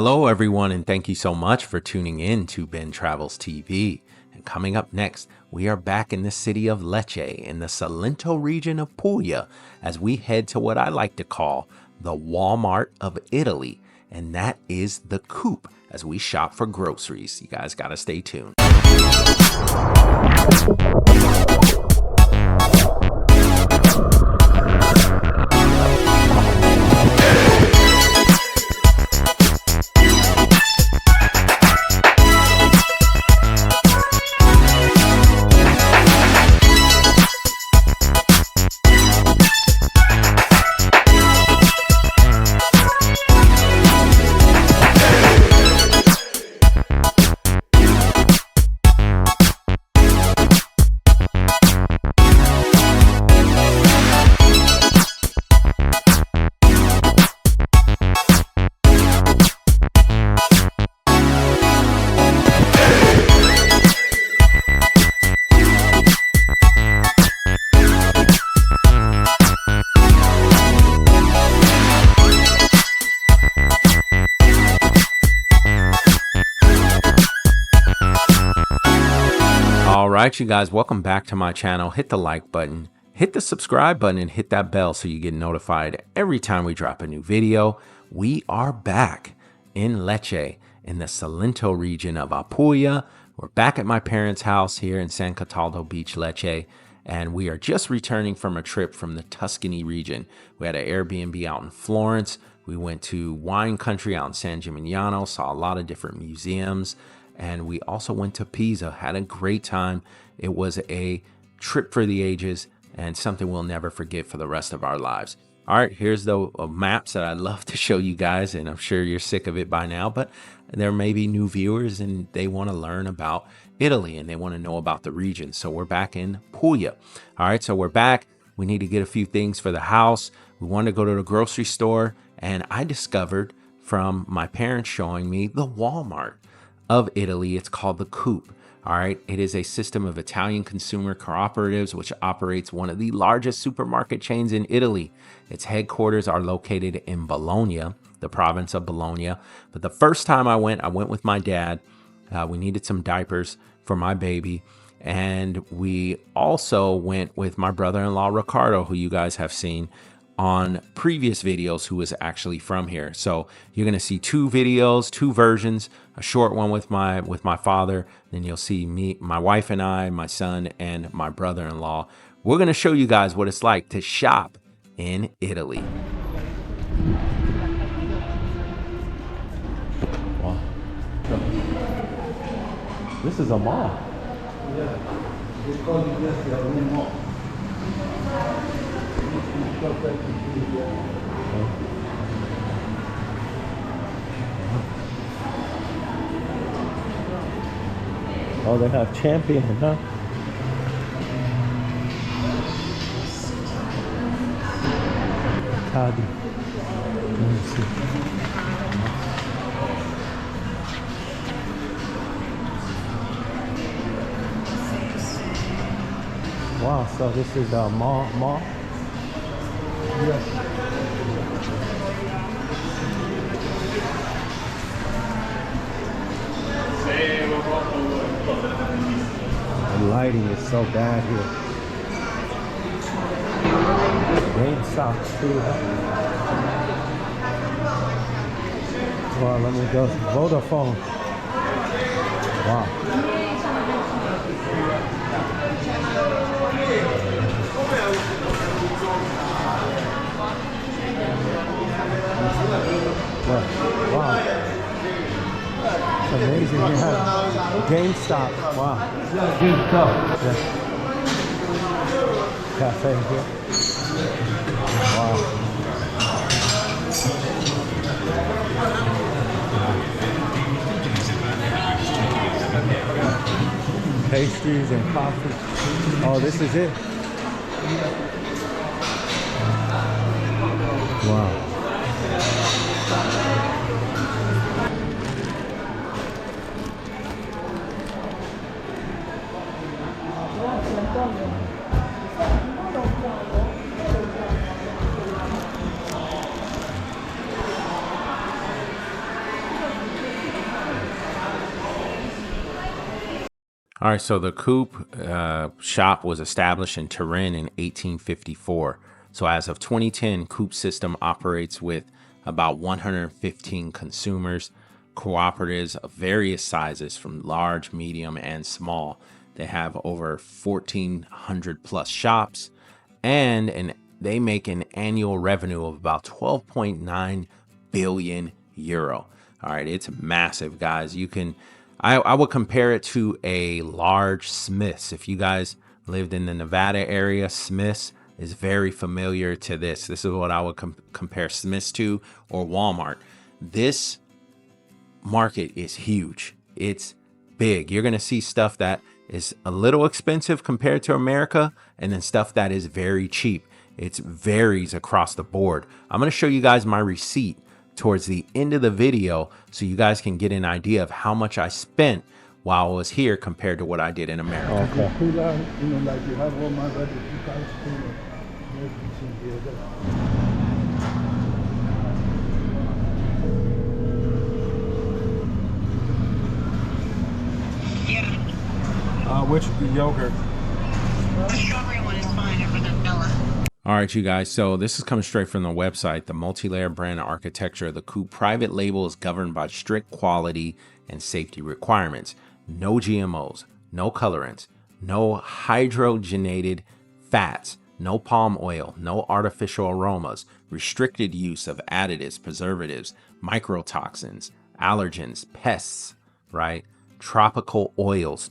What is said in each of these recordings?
Hello, everyone, and thank you so much for tuning in to Ben Travels TV. And coming up next, we are back in the city of Lecce in the Salento region of Puglia as we head to what I like to call the Walmart of Italy, and that is the Coop as we shop for groceries. You guys got to stay tuned. Alright, you guys, welcome back to my channel. Hit the like button, hit the subscribe button, and hit that bell so you get notified every time we drop a new video. We are back in Lecce in the Salento region of Puglia. We're back at my parents' house here in San Cataldo Beach, Lecce, and we are just returning from a trip from the Tuscany region. We had an Airbnb out in Florence. We went to wine country out in San Gimignano, saw a lot of different museums. And we also went to Pisa, had a great time. It was a trip for the ages and something we'll never forget for the rest of our lives. All right, here's the maps that I love to show you guys, and I'm sure you're sick of it by now, but there may be new viewers and they want to learn about Italy and they want to know about the region. So we're back in Puglia. All right, so we're back. We need to get a few things for the house. We wanted to go to the grocery store, and I discovered from my parents showing me the Walmart of Italy. It's called the Coop. All right, it is a system of Italian consumer cooperatives which operates one of the largest supermarket chains in Italy. Its headquarters are located in Bologna, the province of Bologna. But the first time I went with my dad. We needed some diapers for my baby, and we also went with my brother-in-law Ricardo, who you guys have seen on previous videos, who is actually from here. So you're going to see two videos, two versions, a short one with my father, then you'll see me, my wife and I, my son, and my brother-in-law. We're going to show you guys what it's like to shop in Italy. Wow. This is a mall. Yeah. Oh, they have Champion, huh? Cadi. Let me see. Wow, so this is a mall? Yes. The lighting is so bad here. Rain socks too. Well, let me go. Vodafone. Wow. Wow. It's amazing. You have GameStop. Wow. Yeah. Cafe here. Wow. Pastries and coffee. Oh, this is it. Wow. All right, so the Coop shop was established in Turin in 1854. So as of 2010, Coop system operates with about 115 consumers, cooperatives of various sizes from large, medium, and small. They have over 1,400 plus shops, and they make an annual revenue of about 12.9 billion euro. All right, it's massive, guys. I would compare it to a large Smith's. If you guys lived in the Nevada area, Smith's is very familiar to this. This is what I would compare Smith's to, or Walmart. This market is huge. It's big. You're going to see stuff that is a little expensive compared to America, and then stuff that is very cheap. It varies across the board. I'm going to show you guys my receipt towards the end of the video so you guys can get an idea of how much I spent while I was here compared to what I did in America. Okay. Which yogurt? The strawberry one is fine for the vanilla. All right, you guys. So this is coming straight from the website. The multi-layer brand architecture of the Coop private label is governed by strict quality and safety requirements. No GMOs, no colorants, no hydrogenated fats, no palm oil, no artificial aromas, restricted use of additives, preservatives, microtoxins, allergens, pests, right? Tropical oils.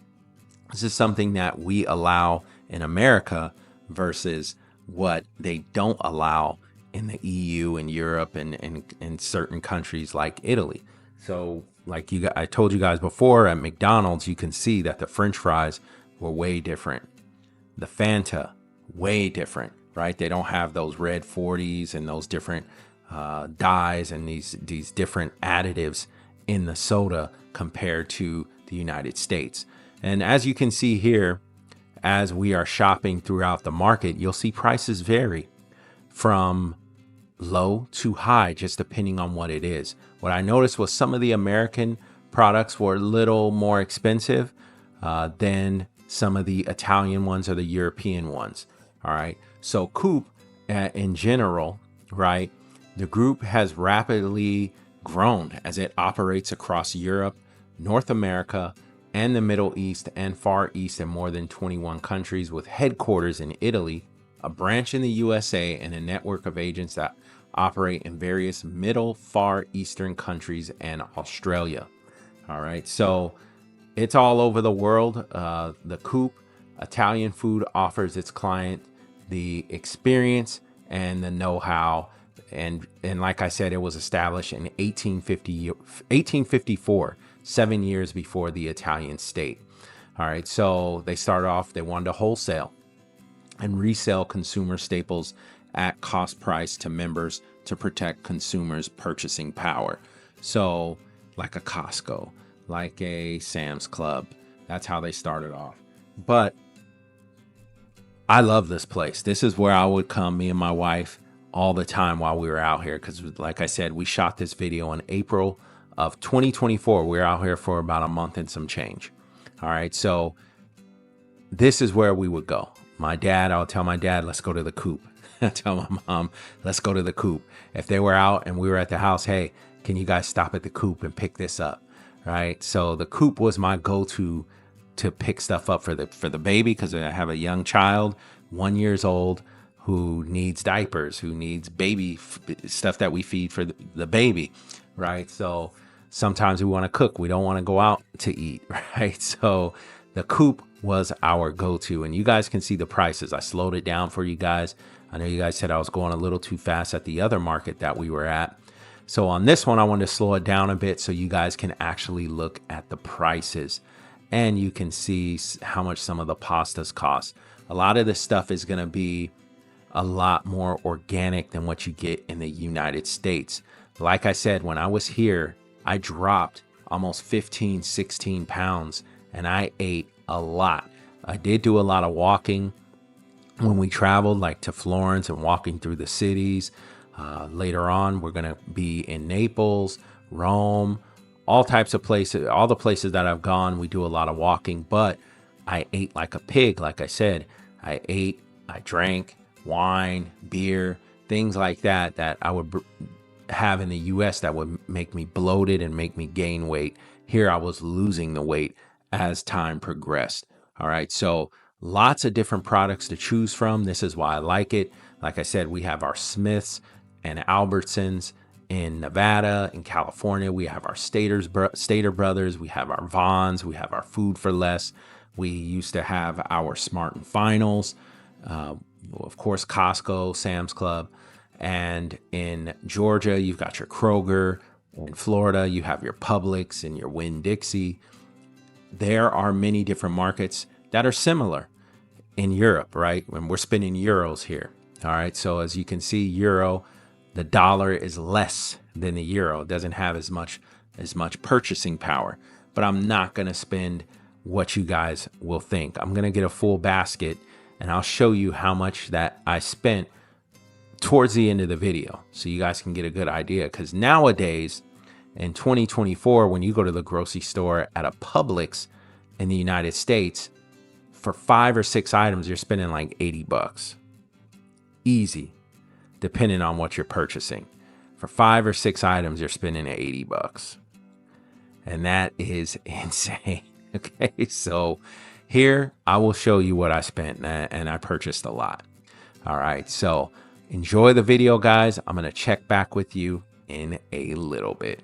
This is something that we allow in America versus what they don't allow in the EU and Europe and in certain countries like Italy. So like I told you guys before, at McDonald's, you can see that the French fries were way different. The Fanta, way different, right? They don't have those red 40s and those different dyes and these different additives in the soda compared to the United States. And as you can see here, as we are shopping throughout the market, you'll see prices vary from low to high, just depending on what it is. What I noticed was some of the American products were a little more expensive than some of the Italian ones or the European ones. All right. So Coop in general, right, the group has rapidly grown as it operates across Europe, North America, and the Middle East and Far East in more than 21 countries, with headquarters in Italy, a branch in the USA, and a network of agents that operate in various Middle, Far Eastern countries and Australia. All right, so it's all over the world. The Coop Italian food offers its client the experience and the know-how. And like I said, it was established in 1854. 7 years before the Italian state. All right, so they started off, they wanted to wholesale and resell consumer staples at cost price to members to protect consumers' purchasing power. So like a Costco, like a Sam's Club, that's how they started off. But I love this place. This is where I would come, me and my wife, all the time while we were out here. Because like I said, we shot this video in April of 2024. We're out here for about a month and some change. All right, so this is where we would go. I'll tell my dad, let's go to the Coop. I tell my mom, let's go to the Coop. If they were out and we were at the house, hey, can you guys stop at the Coop and pick this up? Right. So the Coop was my go-to to pick stuff up for the baby, because I have a young child, 1 year old, who needs diapers, who needs baby stuff that we feed for the baby. Right. So sometimes we want to cook. We don't want to go out to eat. Right. So the Coop was our go-to, and you guys can see the prices. I slowed it down for you guys. I know you guys said I was going a little too fast at the other market that we were at. So on this one, I wanted to slow it down a bit so you guys can actually look at the prices and you can see how much some of the pastas cost. A lot of this stuff is going to be a lot more organic than what you get in the United States. Like I said, when I was here, I dropped almost 15, 16 pounds and I ate a lot. I did do a lot of walking when we traveled, like to Florence and walking through the cities. Later on, we're going to be in Naples, Rome, all types of places, all the places that I've gone. We do a lot of walking, but I ate like a pig. Like I said, I drank wine, beer, things like that I would have in the US that would make me bloated and make me gain weight. Here I was losing the weight as time progressed. All right. So lots of different products to choose from. This is why I like it. Like I said, we have our Smiths and Albertsons in Nevada, in California. We have our Stater Brothers. We have our Vons. We have our Food for Less. We used to have our Smart and Finals. Of course, Costco, Sam's Club. And in Georgia, you've got your Kroger. In Florida, you have your Publix and your Winn-Dixie. There are many different markets that are similar in Europe, right? When we're spending euros here. All right. So as you can see, the dollar is less than the euro. It doesn't have as much purchasing power. But I'm not going to spend what you guys will think. I'm going to get a full basket and I'll show you how much that I spent towards the end of the video so you guys can get a good idea. Because nowadays in 2024, when you go to the grocery store at a Publix in the United States, for 5 or 6 items, you're spending like $80. Easy, depending on what you're purchasing. For 5 or 6 items, you're spending $80. And that is insane. Okay, so here I will show you what I spent, and I purchased a lot. All right, so enjoy the video, guys. I'm going to check back with you in a little bit.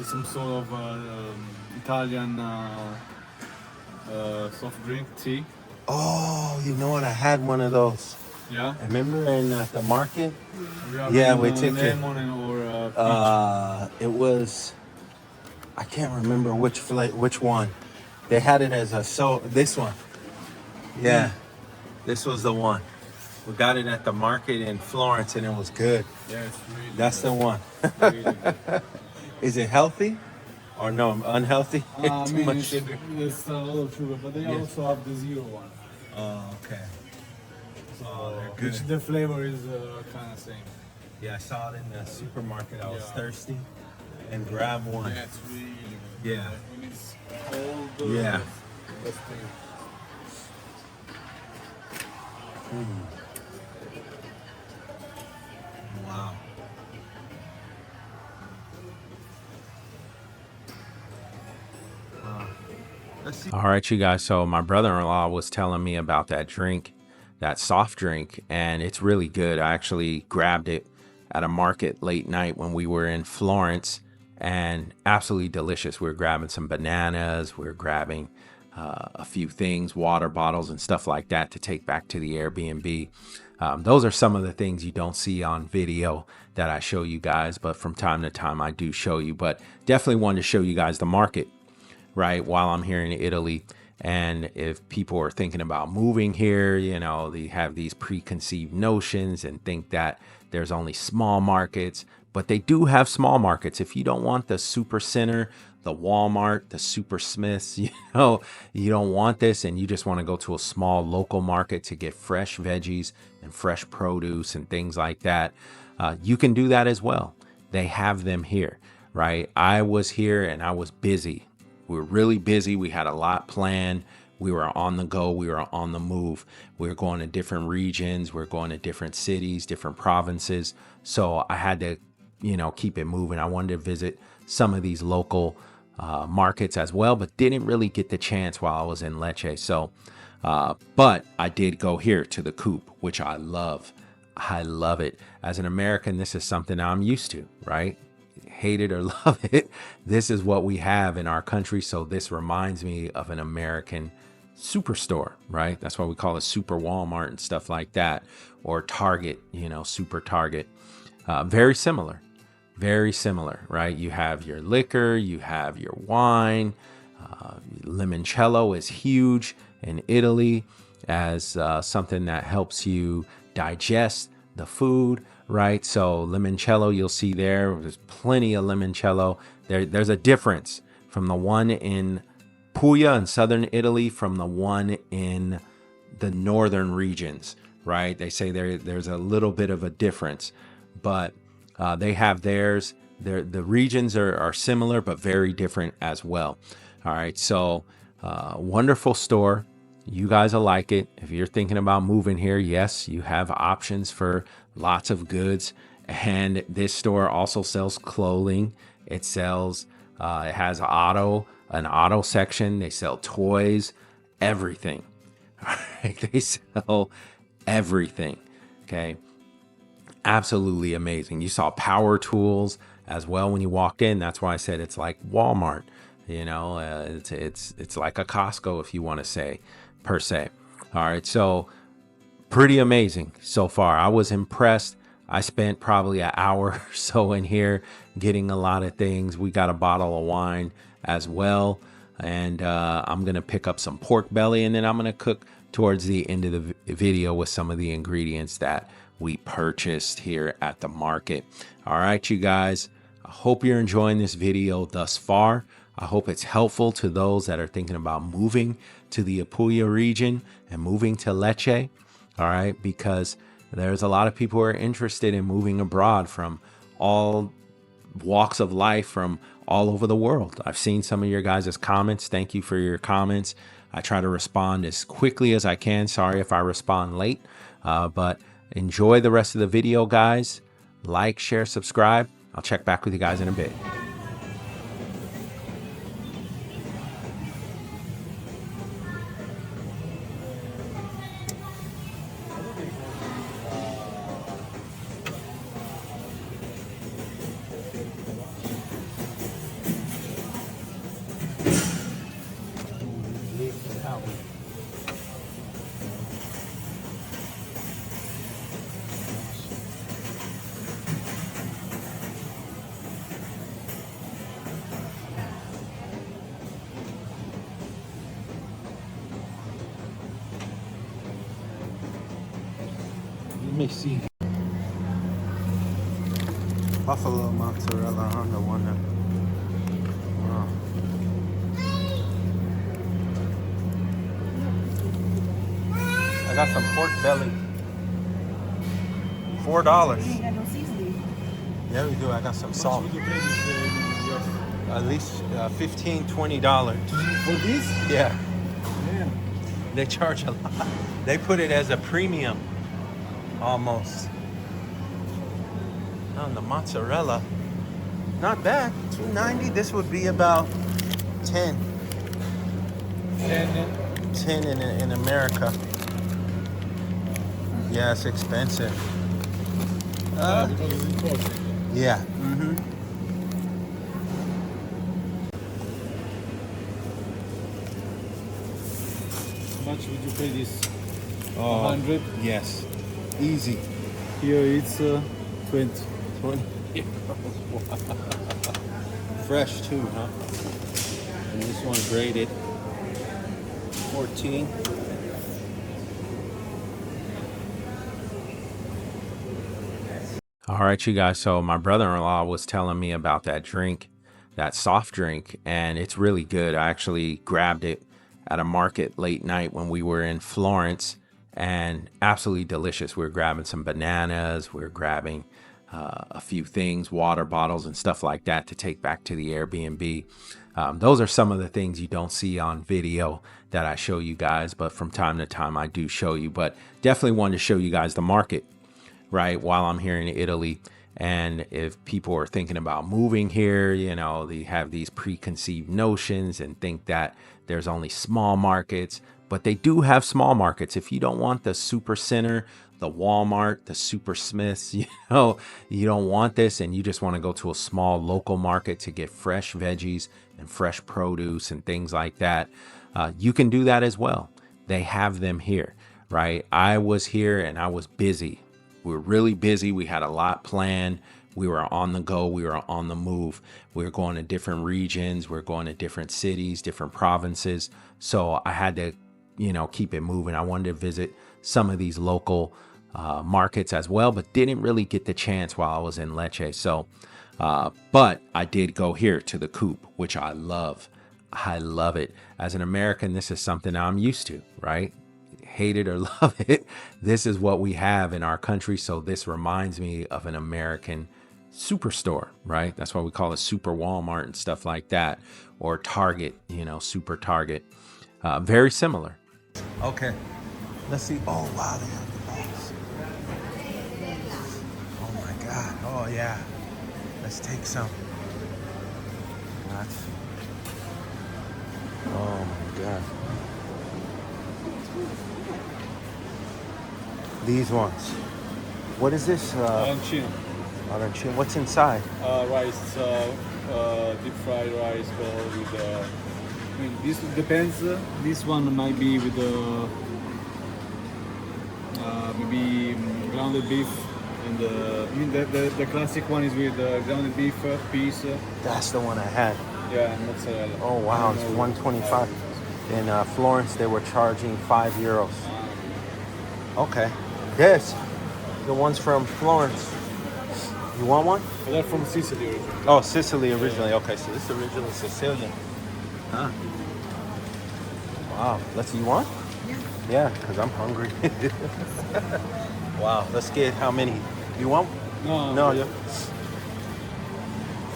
Some sort of Italian soft drink tea. Oh, you know what? I had one of those. Yeah. I remember in the market. Yeah, we took it. Lemon or It was, I can't remember which one. They had it as this one. Yeah, this was the one. We got it at the market in Florence and it was good. yeah, it's really That's good. the one. Really good. Is it healthy or no, unhealthy? I Too mean, much it's, sugar. it's a lot of sugar, but they also have the zero one. Oh, okay. So, they're which good. the flavor is kind of same. Yeah, I saw it in the supermarket. I was Yeah. thirsty and grabbed one. Yeah, it's really good. Yeah. When it's cold, Yeah. best thing. Wow. All right, you guys. So my brother-in-law was telling me about that drink, that soft drink, and it's really good. I actually grabbed it at a market late night when we were in Florence, and absolutely delicious. We were grabbing some bananas. We were grabbing a few things, water bottles and stuff like that to take back to the Airbnb. Those are some of the things you don't see on video that I show you guys, but from time to time I do show you. But definitely wanted to show you guys the market, right, while I'm here in Italy. And if people are thinking about moving here, you know, they have these preconceived notions and think that there's only small markets, but they do have small markets. If you don't want the super center, the Walmart, the Super Smiths, you know, you don't want this and you just want to go to a small local market to get fresh veggies and fresh produce and things like that, you can do that as well. They have them here, right? I was here and I was busy. We were really busy. We had a lot planned. We were on the go. We were on the move. We were going to different regions. We were going to different cities, different provinces. So I had to, you know, keep it moving. I wanted to visit some of these local markets as well, but didn't really get the chance while I was in Lecce. So, but I did go here to the Coop, which I love. I love it. As an American, this is something I'm used to, right? Hate it or love it, this is what we have in our country. So this reminds me of an American superstore, right? That's why we call it Super Walmart and stuff like that, or Target, you know, Super Target. Very similar, right? You have your liquor, you have your wine. Limoncello is huge in Italy as something that helps you digest the food, right? So limoncello, you'll see there's plenty of limoncello. There's a difference from the one in Puglia in southern Italy from the one in the northern regions, right? They say there's a little bit of a difference, but they have theirs. The regions are similar, but very different as well. All right, so wonderful store. You guys will like it. If you're thinking about moving here, yes, you have options for lots of goods. And this store also sells clothing. It sells, it has an auto section. They sell toys, everything. All right, they sell everything. Okay, absolutely amazing. You saw power tools as well when you walked in. That's why I said it's like Walmart. You know, it's like a Costco, if you want to say, per se. All right, so pretty amazing so far. I was impressed. I spent probably an hour or so in here getting a lot of things. We got a bottle of wine as well, and I'm gonna pick up some pork belly, and then I'm gonna cook towards the end of the video with some of the ingredients that we purchased here at the market. All right, you guys, I hope you're enjoying this video thus far. I hope it's helpful to those that are thinking about moving to the Puglia region and moving to Lecce. All right, because there's a lot of people who are interested in moving abroad from all walks of life, from all over the world. I've seen some of your guys' comments. Thank you for your comments. I try to respond as quickly as I can. Sorry if I respond late, but enjoy the rest of the video, guys. Like, share, subscribe. I'll check back with you guys in a bit. Let me see. Buffalo mozzarella on the one. Wow. I got some pork belly. $4. You ain't got no seasoning. Yeah, we do. I got some salt. At least $15, $20. For this? Yeah. Yeah. They charge a lot. They put it as a premium. Almost. On the mozzarella, not bad. $2.90. This would be about 10. 10 in America. Yeah, it's expensive. Because it's imported. Yeah. How much would you pay this? Oh, 100. yes. Easy. Here it's 20. 20. Fresh too, huh? And this one graded. 14. All right, you guys. So my brother-in-law was telling me about that drink, that soft drink, and it's really good. I actually grabbed it at a market late night when we were in Florence, and absolutely delicious. We were grabbing some bananas, we were grabbing a few things, water bottles and stuff like that to take back to the Airbnb. Those are some of the things you don't see on video that I show you guys, but from time to time I do show you. But definitely wanted to show you guys the market, right, while I'm here in Italy. And if people are thinking about moving here, you know, they have these preconceived notions and think that there's only small markets, but they do have small markets. If you don't want the super center, the Walmart, the Super Smiths, you know, you don't want this, and you just want to go to a small local market to get fresh veggies and fresh produce and things like that, you can do that as well. They have them here, right? I was here and I was busy. We were really busy. We had a lot planned. We were on the go. We were on the move. We were going to different regions. We were going to different cities, different provinces. So I had to, you know, keep it moving. I wanted to visit some of these local markets as well, but didn't really get the chance while I was in Lecce. So, but I did go here to the Coop, which I love. I love it. As an American, this is something I'm used to, right? Hate it or love it, this is what we have in our country. So this reminds me of an American superstore, right? That's why we call it Super Walmart and stuff like that, or Target, you know, Super Target. Very similar. Okay, let's see. Oh wow, they have the balls. Oh my God. Oh yeah. Let's take some. That's... Oh my God. These ones. What is this? Arancino. Arancino. What's inside? Rice, deep fried rice with I mean, this depends. This one might be with maybe grounded beef, and I mean the classic one is with grounded beef piece. That's the one I had. Yeah, and mozzarella. Oh wow, it's 125. In Florence, they were charging €5. Okay. This, the ones from Florence. You want one? They're from Sicily originally. Oh, Sicily originally. Okay, so this is originally Sicilian. Huh. Wow. Let's see. You want? Yeah, because I'm hungry. Wow. Let's get how many? You want? No. Yeah.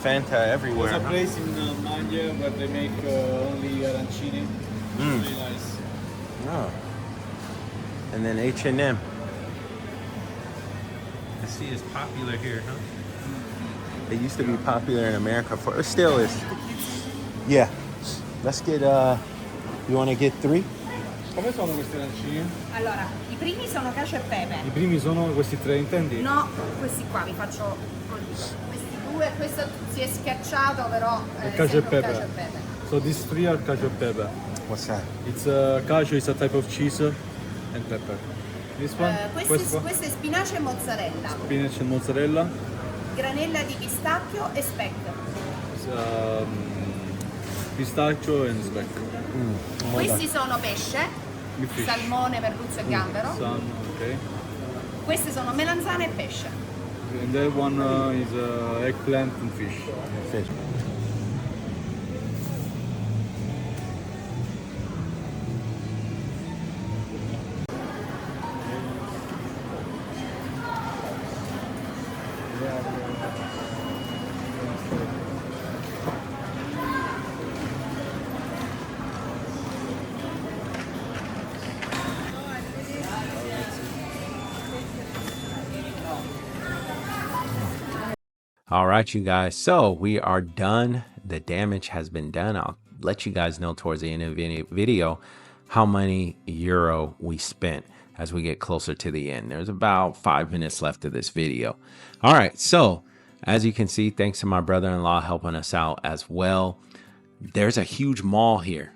Fanta everywhere. There's a place in Maglia where they make only arancini. Really nice. Oh. And then H&M. I see it's popular here, huh? It used to be popular in America it still is. Yeah. Let's get you want to get 3? Come sono questi arancini? Allora, i primi sono cacio e pepe. I primi sono questi 3, intendi? No, questi qua, vi faccio questi 2, questo si è schiacciato però Il cacio e sembra un pepe. cacio e pepe. So these 3 are cacio e pepe. What's that? It's cacio is a type of cheese and pepper. This one? Questo è spinacio e mozzarella, Spinach and mozzarella. granella di pistacchio e speck. Pistacchio and speck. Questi sono pesce, With fish. salmone, merluzzo e gambero. Okay. Queste sono melanzane e pesce. And that one is eggplant and fish. Fish. All right, you guys. So we are done. The damage has been done. I'll let you guys know towards the end of the video how many euro we spent as we get closer to the end. There's about 5 minutes left of this video. All right. So as you can see, thanks to my brother-in-law helping us out as well, there's a huge mall here,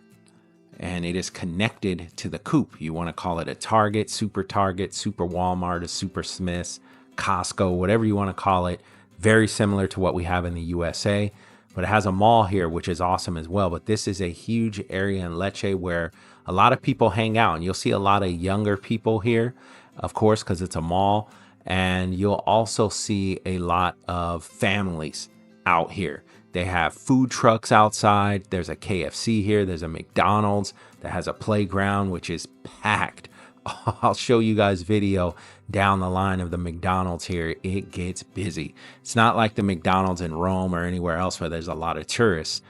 and it is connected to the Coop. You want to call it a Target, Super Walmart, a Super Smiths, Costco, whatever you want to call it. Very similar to what we have in the USA, but it has a mall here, which is awesome as well. But this is a huge area in Lecce where a lot of people hang out, and you'll see a lot of younger people here, of course, because it's a mall. And you'll also see a lot of families out here. They have food trucks outside. There's a KFC here. There's a McDonald's that has a playground, which is packed. I'll show you guys video down the line of the McDonald's here. It gets busy. It's not like the McDonald's in Rome or anywhere else where there's a lot of tourists.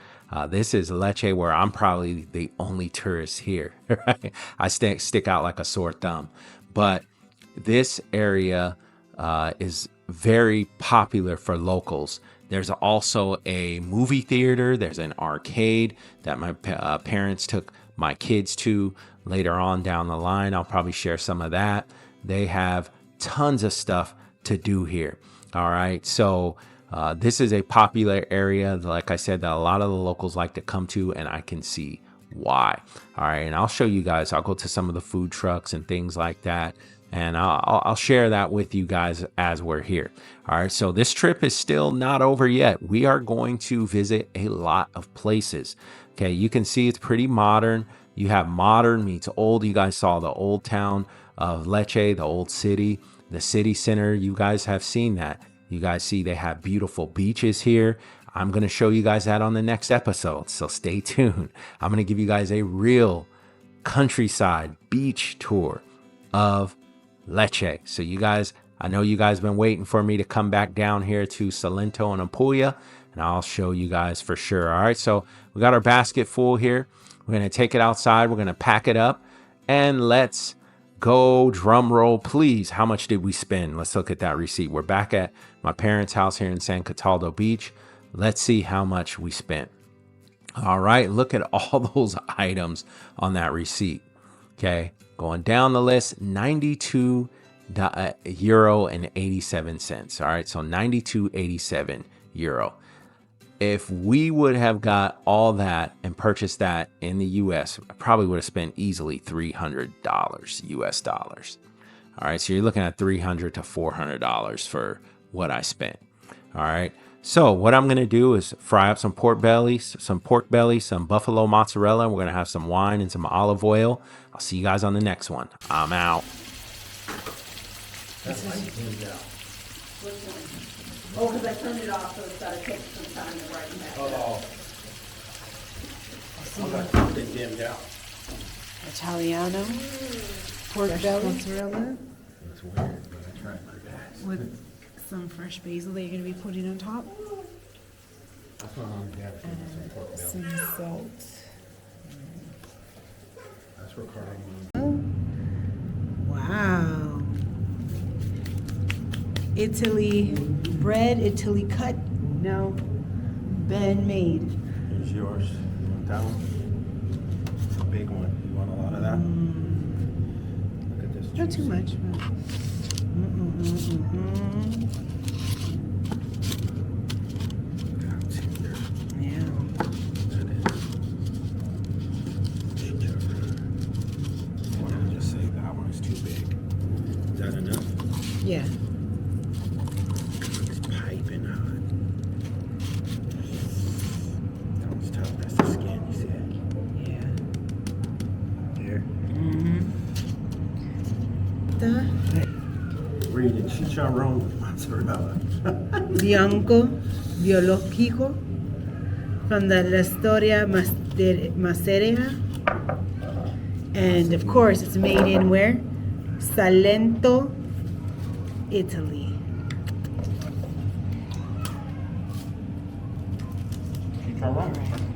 This is Lecce, where I'm probably the only tourist here. Right? I stick out like a sore thumb. But this area is very popular for locals. There's also a movie theater. There's an arcade that my parents took my kids to later on down the line. I'll probably share some of that. They have tons of stuff to do here. All right. So this is a popular area, like I said, that a lot of the locals like to come to, and I can see why. All right. And I'll show you guys. I'll go to some of the food trucks and things like that. And I'll share that with you guys as we're here. All right, so this trip is still not over yet. We are going to visit a lot of places. Okay, you can see it's pretty modern. You have modern meets old. You guys saw the old town of Lecce, the old city, the city center. You guys have seen that. You guys see they have beautiful beaches here. I'm going to show you guys that on the next episode, so stay tuned. I'm going to give you guys a real countryside beach tour of Lecce. So you guys, I know you guys been waiting for me to come back down here to Salento and Puglia, and I'll show you guys for sure. All right, so we got our basket full here. We're going to take it outside. We're going to pack it up, and let's go. Drum roll, please. How much did we spend? Let's look at that receipt. We're back at my parents' house here in San Cataldo Beach. Let's see how much we spent. All right, look at all those items on that receipt. Okay, going down the list, 92 euro and 87 cents. All right, so 92.87 euro. If we would have got all that and purchased that in the US, I probably would have spent easily $300 US dollars. All right, so you're looking at $300 to $400 for what I spent. All right, so what I'm gonna do is fry up some pork belly, some buffalo mozzarella. We're gonna have some wine and some olive oil. I'll see you guys on the next one. I'm out. Oh, because I turned it off, so it's got to take some time to brighten back up. Oh, they dimmed out. Italiano, pork belly mozzarella It's weird, but I tried my best. with some fresh basil that you're going to be putting on top. That's what I'm having. Some pork belly. Some salt. That's recording. Wow. Italy bread, Italy cut, now been made. Here's yours. You want that one? It's a big one. You want a lot of that? Look at this. Not too much. Yeah. I'll just say that one is too big. Is that enough? Yeah. It's piping hot. That one's tough. That's the skin, you see it? Yeah. Here. Read it. Chicharron with mozzarella. Bianco, biológico, from the La Storia Macerea. And of course, it's made in where? Salento, Italy. Chicharron.